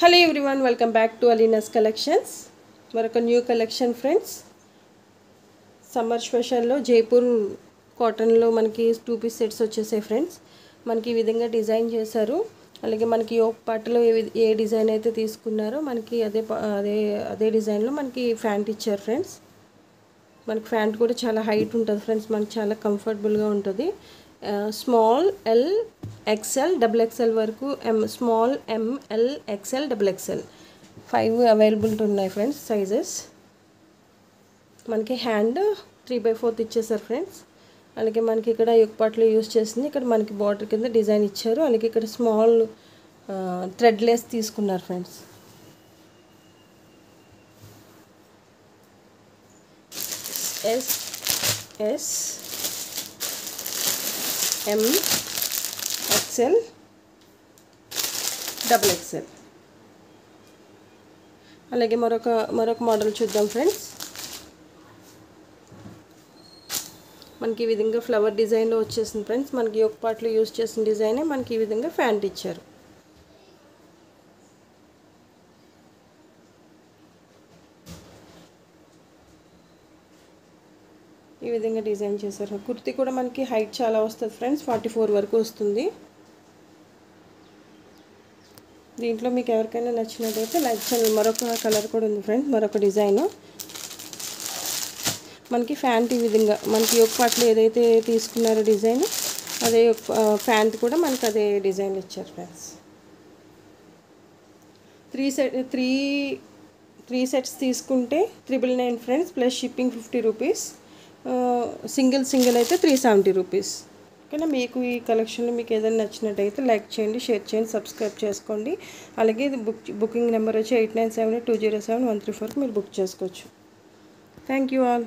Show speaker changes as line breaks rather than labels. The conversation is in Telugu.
Hello everyone, welcome back to Alina's Collections. మరొక న్యూ కలెక్షన్ ఫ్రెండ్స్. సమ్మర్ స్పెషల్లో జైపూర్ కాటన్లో మనకి 2 పీస్ సెట్స్ వచ్చేసాయి ఫ్రెండ్స్. మనకి ఈ విధంగా డిజైన్ చేశారు. అలాగే మనకి ఒక పార్ట్లో ఏ డిజైన్ అయితే తీసుకున్నారో మనకి అదే డిజైన్లో మనకి ఫ్యాంట్ ఇచ్చారు ఫ్రెండ్స్. మనకి ఫ్యాంట్ కూడా చాలా హైట్ ఉంటుంది ఫ్రెండ్స్. మనకి చాలా కంఫర్టబుల్గా ఉంటుంది. Small L XL double XL వరకు small M L XL double XL 5 available ఉన్నాయి ఫ్రెండ్స్ సైజెస్. మనకి హ్యాండ్ 3/4 ఇచ్చేసారు ఫ్రెండ్స్. అలాగే మనకి ఇక్కడ ఒక పార్ట్లో యూస్ చేసింది. ఇక్కడ మనకి బార్డర్ కింద డిజైన్ ఇచ్చారు. అలాగే ఇక్కడ స్మాల్ థ్రెడ్ లేస్ తీసుకున్నారు friends. S M XL double XL. అలాగే మరొక మోడల్ చూద్దాం ఫ్రెండ్స్. మనకి ఈ విధంగా ఫ్లవర్ డిజైన్లో వచ్చేసింది ఫ్రెండ్స్. మనకి ఒక పార్ట్లో యూస్ చేసిన డిజైనే మనకి ఈ విధంగా ఫ్యాంట్ ఇచ్చారు. ఈ విధంగా డిజైన్ చేశారు. కుర్తీ కూడా మనకి హైట్ చాలా వస్తుంది ఫ్రెండ్స్. 44 వరకు వస్తుంది. దీంట్లో మీకు ఎవరికైనా నచ్చినట్టయితే లైక్ చేయండి. మరొక కలర్ కూడా ఉంది ఫ్రెండ్స్. మరొక డిజైన్ మనకి ఫ్యాంట్ ఈ విధంగా మనకి ఒక పార్ట్లో ఏదైతే తీసుకున్నారో డిజైన్ అదే ఫ్యాంట్ కూడా మనకి అదే డిజైన్ ఇచ్చారు ఫ్రెండ్స్. 3 సెట్స్ తీసుకుంటే 999 friends plus shipping 50 rupees. Single అయితే 370 రూపీస్. ఓకేనా. మీకు ఈ కలెక్షన్లో మీకు ఏదైనా నచ్చినట్టయితే లైక్ చేయండి, షేర్ చేయండి, సబ్స్క్రైబ్ చేసుకోండి. అలాగే బుకింగ్ నెంబర్ వచ్చి 8978207134 మీరు బుక్ చేసుకోవచ్చు. Thank you all.